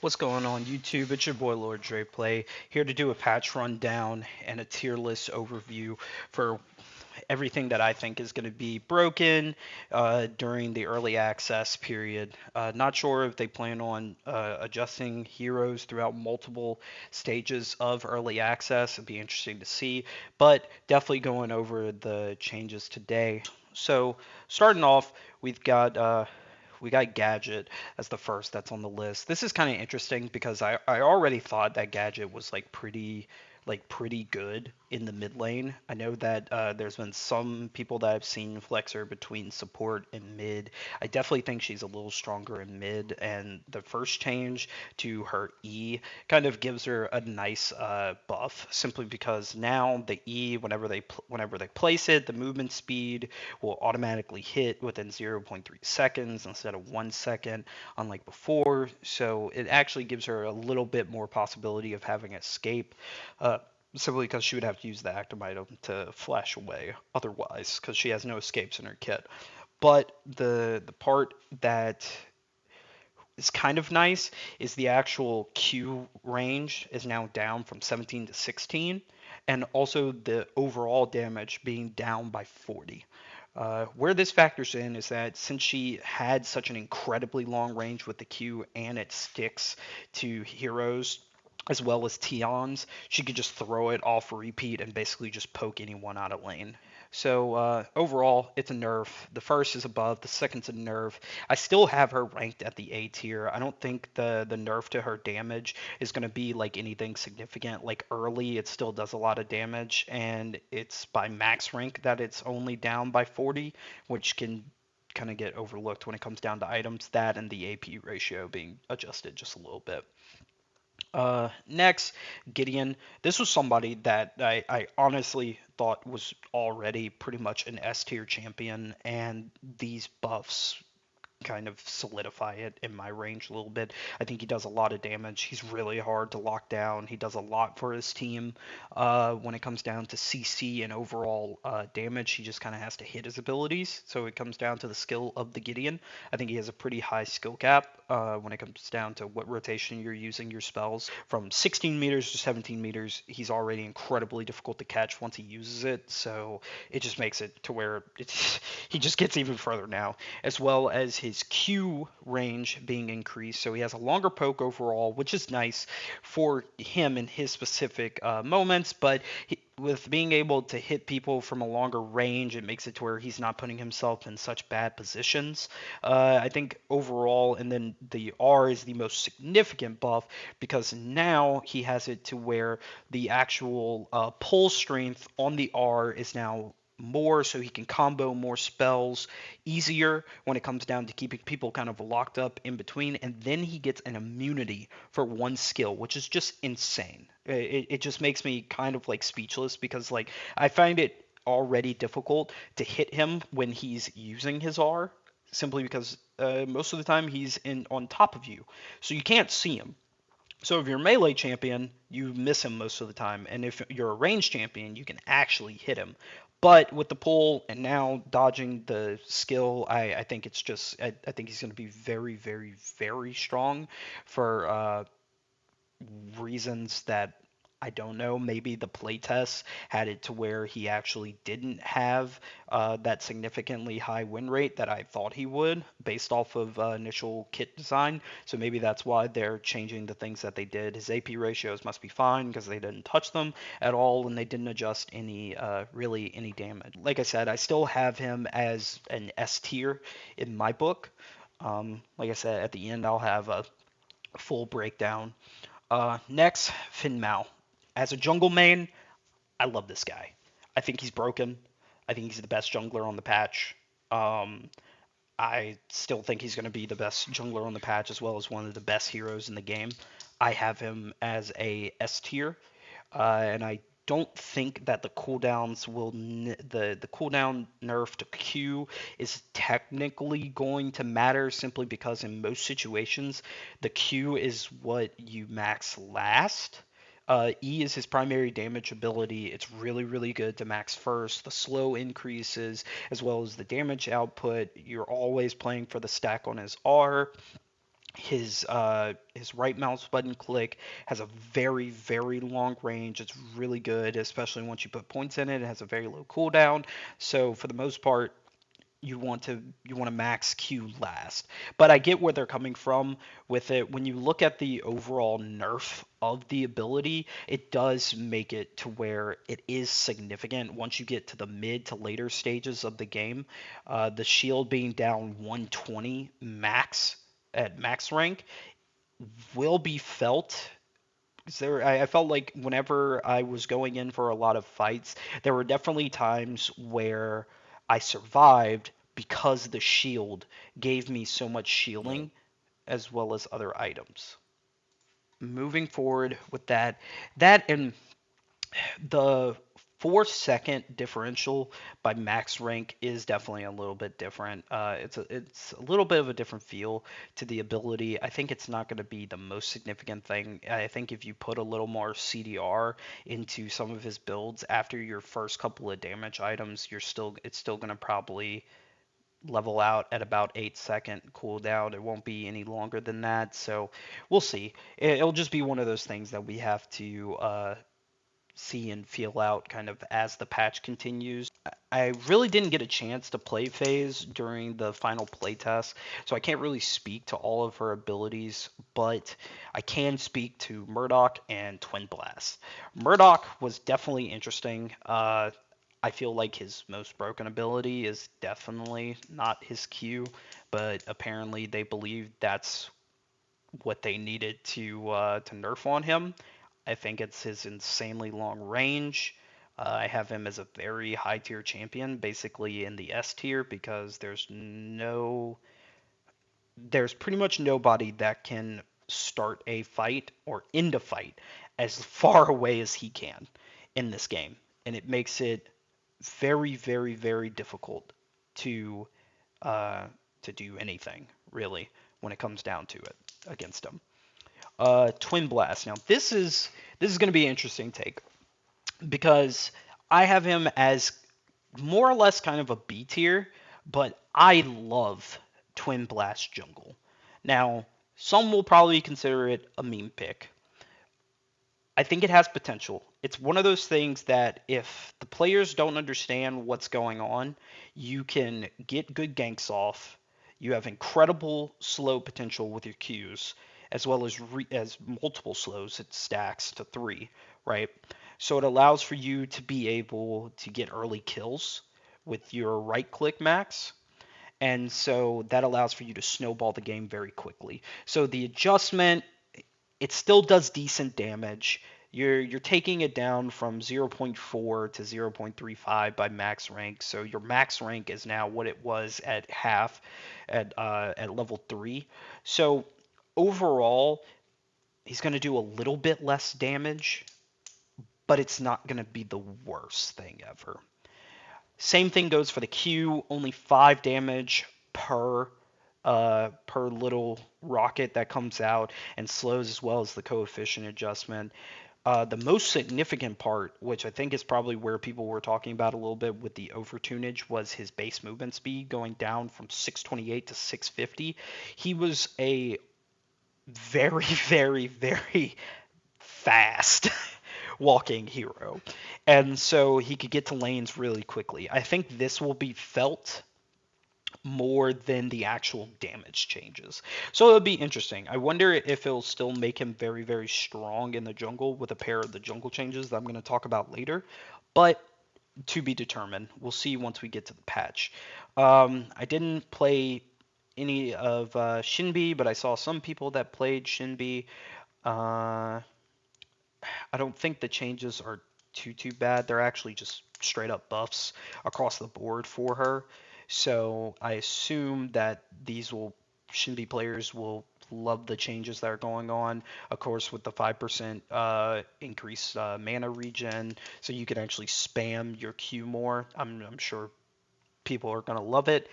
What's going on YouTube? It's your boy Lord Dre Play here to do a patch rundown and a tier list overview for everything that I think is going to be broken during the early access period. Not sure if they plan on adjusting heroes throughout multiple stages of early access. It'd be interesting to see, but definitely going over the changes today. So starting off, we've got we got Gadget as the first that's on the list. This is kind of interesting because I already thought that Gadget was pretty good in the mid lane. I know that there's been some people that I've seen flex her between support and mid. I definitely think she's a little stronger in mid, and the first change to her E kind of gives her a nice buff, simply because now the E, whenever they place it, the movement speed will automatically hit within 0.3 seconds instead of 1 second, unlike before. So it actually gives her a little bit more possibility of having escape. Uh, Simply because she would have to use the active item to flash away otherwise, because she has no escapes in her kit. But the part that is kind of nice is the actual Q range is now down from 17 to 16, and also the overall damage being down by 40. Where this factors in is that since she had such an incredibly long range with the Q and it sticks to heroes as well as Tions, she could just throw it off repeat and basically just poke anyone out of lane. So overall, it's a nerf. The first is above, the second's a nerf. I still have her ranked at the A tier. I don't think the nerf to her damage is going to be like anything significant. Like early, it still does a lot of damage, and it's by max rank that it's only down by 40, which can kind of get overlooked when it comes down to items. That and the AP ratio being adjusted just a little bit. Next, Gideon. This was somebody that I honestly thought was already pretty much an S tier champion, and these buffs kind of solidify it in my range a little bit. I think he does a lot of damage. He's really hard to lock down. He does a lot for his team. When it comes down to CC and overall damage, he just kind of has to hit his abilities. So it comes down to the skill of the Gideon. I think he has a pretty high skill cap when it comes down to what rotation you're using your spells. From 16 meters to 17 meters, he's already incredibly difficult to catch once he uses it. So it just makes it to where he just gets even further now, as well as his Q range being increased. So he has a longer poke overall, which is nice for him in his specific moments. But with being able to hit people from a longer range, it makes it to where he's not putting himself in such bad positions. I think overall, and then the R is the most significant buff because now he has it to where the actual pull strength on the R is now more, so he can combo more spells easier when it comes down to keeping people kind of locked up in between. And then he gets an immunity for one skill, which is just insane. It just makes me kind of like speechless because like I find it already difficult to hit him when he's using his R, simply because most of the time he's in on top of you, so you can't see him. So if you're a melee champion, you miss him most of the time, and if you're a ranged champion, you can actually hit him. But with the pull and now dodging the skill, I think it's just I think he's going to be very, very, very strong for reasons that I don't know. Maybe the playtest had it to where he actually didn't have that significantly high win rate that I thought he would based off of initial kit design. So maybe that's why they're changing the things that they did. His AP ratios must be fine because they didn't touch them at all and they didn't adjust any really any damage. Like I said, I still have him as an S tier in my book. Like I said, at the end I'll have a full breakdown. Next, Fin Mao. As a jungle main, I love this guy. I think he's broken. I think he's the best jungler on the patch. Um, I still think he's going to be the best jungler on the patch as well as one of the best heroes in the game. I have him as a S tier, and I don't think that the cooldowns will the cooldown nerf to Q is technically going to matter simply because in most situations the Q is what you max last. E is his primary damage ability. It's really, really good to max first. The slow increases as well as the damage output. You're always playing for the stack on his R. His right mouse button click has a very very long range. It's really good, especially once you put points in it. It has a very low cooldown. So for the most part, you want to max Q last. But I get where they're coming from with it. When you look at the overall nerf of the ability, it does make it to where it is significant once you get to the mid to later stages of the game. The shield being down 120 max at max rank will be felt. I felt like whenever I was going in for a lot of fights, there were definitely times where I survived because the shield gave me so much Right. shielding as well as other items. Moving forward with that and the 4 second differential by max rank is definitely a little bit different. It's a little bit of a different feel to the ability. I think it's not going to be the most significant thing. I think if you put a little more CDR into some of his builds after your first couple of damage items, it's still going to probably level out at about 8 second cooldown. It won't be any longer than that. So we'll see. It'll just be one of those things that we have to see and feel out kind of as the patch continues. I really didn't get a chance to play Phase during the final playtest, so I can't really speak to all of her abilities, but I can speak to Murdoch and Twin Blast. Murdoch was definitely interesting. I feel like his most broken ability is definitely not his Q, but apparently they believe that's what they needed to nerf on him. I think it's his insanely long range. I have him as a very high tier champion, basically in the S tier, because there's pretty much nobody that can start a fight or end a fight as far away as he can in this game, and it makes it very, very, very difficult to uh, to do anything really when it comes down to it against him. Twin Blast. Now this is going to be an interesting take because I have him as more or less kind of a B tier, but I love Twin Blast Jungle. Now, some will probably consider it a meme pick. I think it has potential. It's one of those things that if the players don't understand what's going on, you can get good ganks off. You have incredible slow potential with your Qs, as well as as multiple slows. It stacks to three, right? So it allows for you to be able to get early kills with your right click max, and so that allows for you to snowball the game very quickly. So the adjustment, it still does decent damage. You're taking it down from zero point 0.4 to 0.35 by max rank. So your max rank is now what it was at half at level 3. So overall, he's going to do a little bit less damage, but it's not going to be the worst thing ever. Same thing goes for the Q, only 5 damage per little rocket that comes out and slows as well as the coefficient adjustment. The most significant part, which I think is probably where people were talking about a little bit with the overtunage, was his base movement speed going down from 628 to 650. He was a very, very, very fast walking hero. And so he could get to lanes really quickly. I think this will be felt more than the actual damage changes. So it'll be interesting. I wonder if it'll still make him very, very strong in the jungle with a pair of the jungle changes that I'm going to talk about later. But to be determined. We'll see once we get to the patch. I didn't play any of Shinbi, but I saw some people that played Shinbi. Uh, I don't think the changes are too bad. They're actually just straight up buffs across the board for her. So I assume that these will Shinbi players will love the changes that are going on. Of course, with the 5% increase mana regen, so you can actually spam your Q more. I'm sure people are going to love it.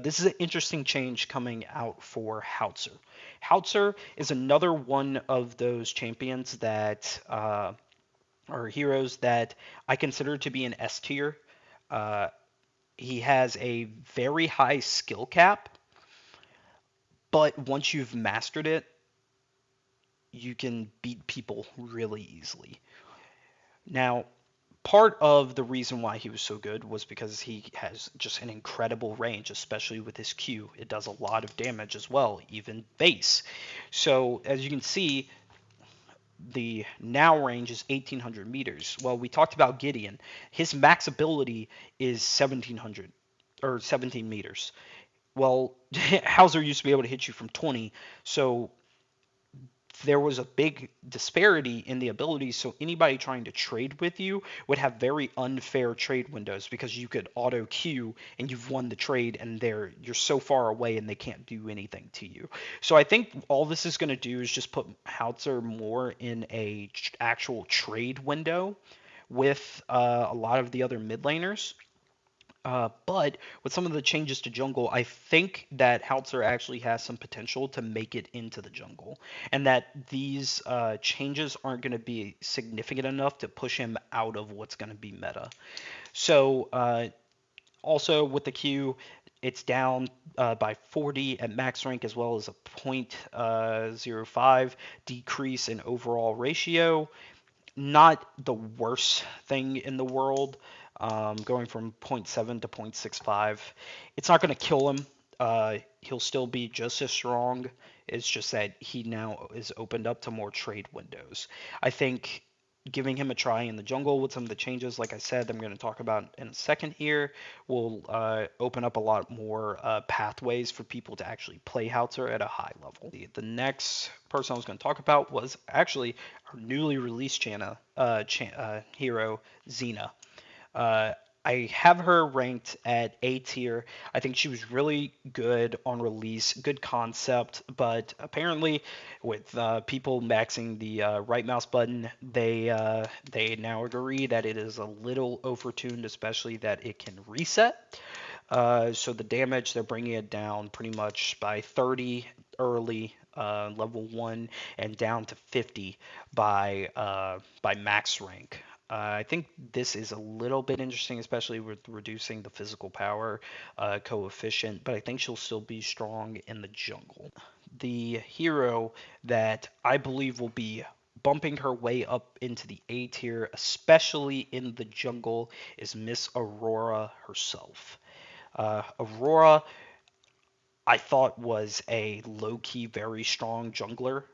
This is an interesting change coming out for Hautzer. Hautzer is another one of those champions that are heroes that I consider to be an S tier. Uh, he has a very high skill cap, But once you've mastered it, you can beat people really easily. Now, part of the reason why he was so good was because he has just an incredible range, especially with his Q. It does a lot of damage as well, even base. So, as you can see, the now range is 1800 meters. Well, we talked about Gideon. His max ability is 1700 or 17 meters. Well, Hauser used to be able to hit you from 20, so there was a big disparity in the abilities. So anybody trying to trade with you would have very unfair trade windows because you could auto queue and you've won the trade, and you're so far away and they can't do anything to you. So I think all this is going to do is just put Hauser more in a actual trade window with a lot of the other mid laners. But with some of the changes to jungle, I think that Hauser actually has some potential to make it into the jungle, and that these changes aren't going to be significant enough to push him out of what's going to be meta. So, also with the Q, it's down by 40 at max rank, as well as a 0.05 decrease in overall ratio. Not the worst thing in the world. Going from zero point 0.7 to 0.65. It's not going to kill him. He'll still be just as strong. It's just that he now is opened up to more trade windows. I think giving him a try in the jungle with some of the changes, like I said, I'm going to talk about in a second here, will open up a lot more pathways for people to actually play Hauser at a high level. The next person I was going to talk about was actually our newly released hero, Xena. Uh, I have her ranked at A tier. I think she was really good on release, good concept, but apparently, with people maxing the right mouse button, they now agree that it is a little overtuned, especially that it can reset. So the damage, they're bringing it down pretty much by 30 early, level 1, and down to 50 by max rank. I think this is a little bit interesting, especially with reducing the physical power coefficient, but I think she'll still be strong in the jungle. The hero that I believe will be bumping her way up into the A tier, especially in the jungle, is Miss Aurora herself. Aurora, I thought, was a low key, very strong jungler.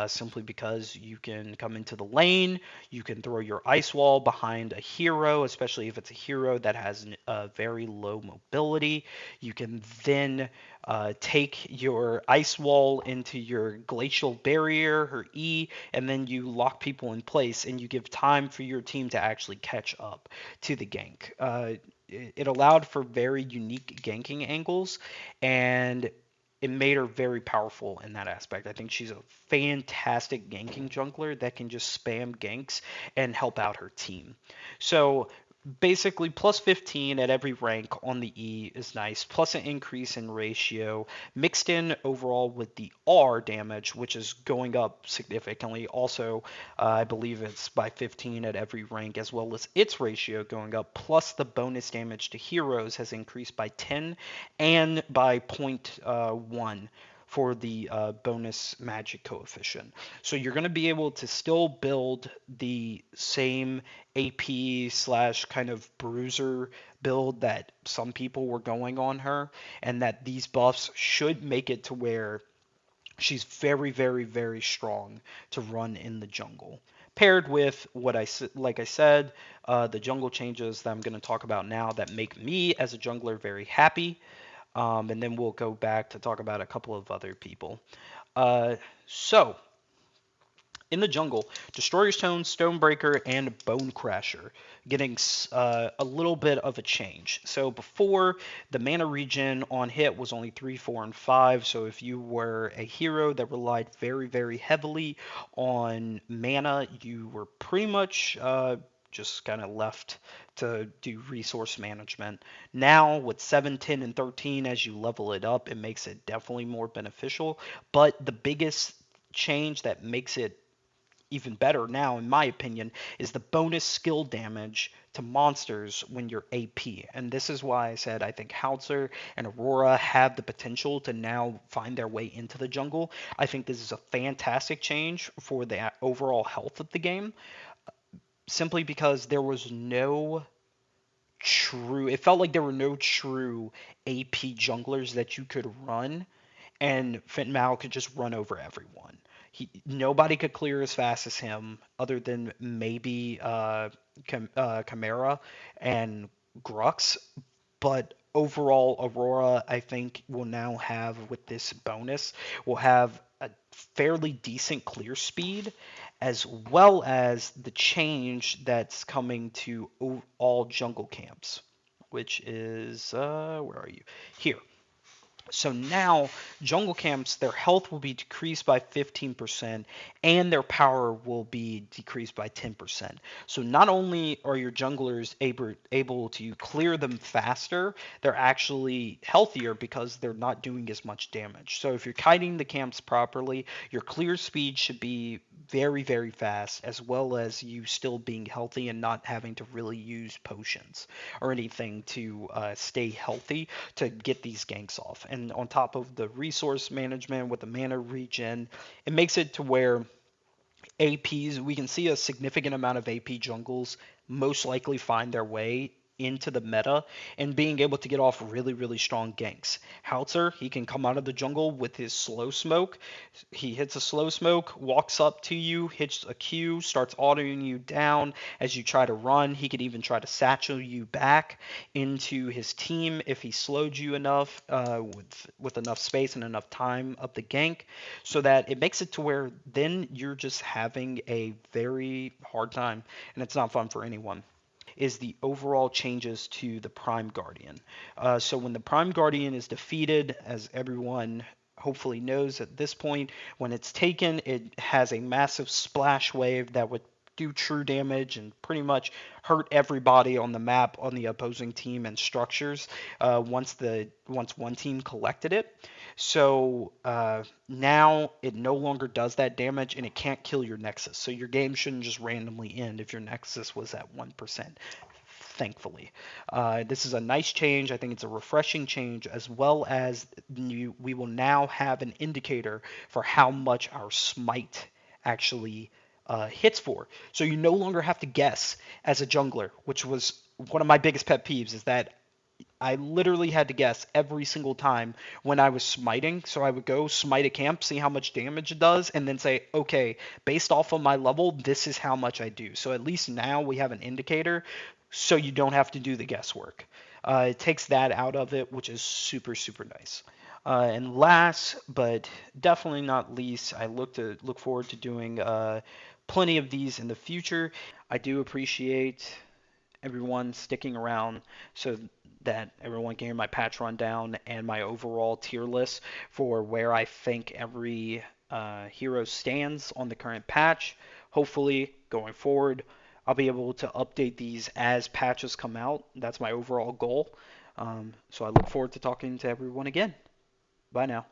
Simply because you can come into the lane, you can throw your ice wall behind a hero, especially if it's a hero that has a very low mobility. You can then take your ice wall into your glacial barrier, her E, and then you lock people in place and you give time for your team to actually catch up to the gank. It allowed for very unique ganking angles, and it made her very powerful in that aspect. I think she's a fantastic ganking jungler that can just spam ganks and help out her team. So basically, plus 15 at every rank on the E is nice, plus an increase in ratio, mixed in overall with the R damage, which is going up significantly. Also, I believe it's by 15 at every rank, as well as its ratio going up, plus the bonus damage to heroes has increased by 10 and by point 0.1 for the bonus magic coefficient. So you're going to be able to still build the same AP slash kind of bruiser build that some people were going on her, and that these buffs should make it to where she's very, very, very strong to run in the jungle. Paired with like I said, the jungle changes that I'm going to talk about now that make me as a jungler very happy. And then we'll go back to talk about a couple of other people. So, in the jungle, Destroyer's Stone, Stonebreaker, and Bone Crasher getting a little bit of a change. So before, the mana regen on hit was only 3, 4, and 5. So if you were a hero that relied very, very heavily on mana, you were pretty much just kind of left to do resource management. Now with 7, 10, and 13, as you level it up, it makes it definitely more beneficial. But the biggest change that makes it even better now, in my opinion, is the bonus skill damage to monsters when you're AP. And this is why I said I think Hauser and Aurora have the potential to now find their way into the jungle. I think this is a fantastic change for the overall health of the game, simply because there was no true, it felt like there were no true AP junglers that you could run, and Fentanyl could just run over everyone. Nobody could clear as fast as him, other than maybe Chimera and Grux. But overall, Aurora, I think, will now have, with this bonus, will have a fairly decent clear speed, as well as the change that's coming to all jungle camps, which is, where are you? Here. So now, jungle camps, their health will be decreased by 15%, and their power will be decreased by 10%. So not only are your junglers able to clear them faster, they're actually healthier because they're not doing as much damage. So if you're kiting the camps properly, your clear speed should be very, very fast, as well as you still being healthy and not having to really use potions or anything to stay healthy to get these ganks off. And on top of the resource management with the mana regen, it makes it to where APs, we can see a significant amount of AP jungles most likely find their way into the meta and being able to get off really, really strong ganks. Hauser, he can come out of the jungle with his slow smoke. He hits a slow smoke, walks up to you, hits a Q, starts autoing you down as you try to run. He could even try to satchel you back into his team if he slowed you enough, with enough space and enough time of the gank, so that it makes it to where then you're just having a very hard time, and it's not fun for anyone. Is the overall changes to the Prime Guardian. So when the Prime Guardian is defeated, as everyone hopefully knows at this point, when it's taken, it has a massive splash wave that would do true damage and pretty much hurt everybody on the map on the opposing team and structures, once one team collected it. So now it no longer does that damage, and it can't kill your Nexus. So your game shouldn't just randomly end if your Nexus was at 1%. Thankfully, this is a nice change. I think it's a refreshing change, as well as we will now have an indicator for how much our smite actually hits for. So you no longer have to guess as a jungler, which was one of my biggest pet peeves, is that I literally had to guess every single time when I was smiting. So I would go smite a camp, see how much damage it does, and then say, okay, based off of my level, this is how much I do. So at least now we have an indicator, so you don't have to do the guesswork. It takes that out of it, which is super, super nice. And last, but definitely not least, I look forward to doing plenty of these in the future. I do appreciate everyone sticking around so that everyone can hear my patch rundown and my overall tier list for where I think every hero stands on the current patch. Hopefully, going forward, I'll be able to update these as patches come out. That's my overall goal. So I look forward to talking to everyone again. Bye now.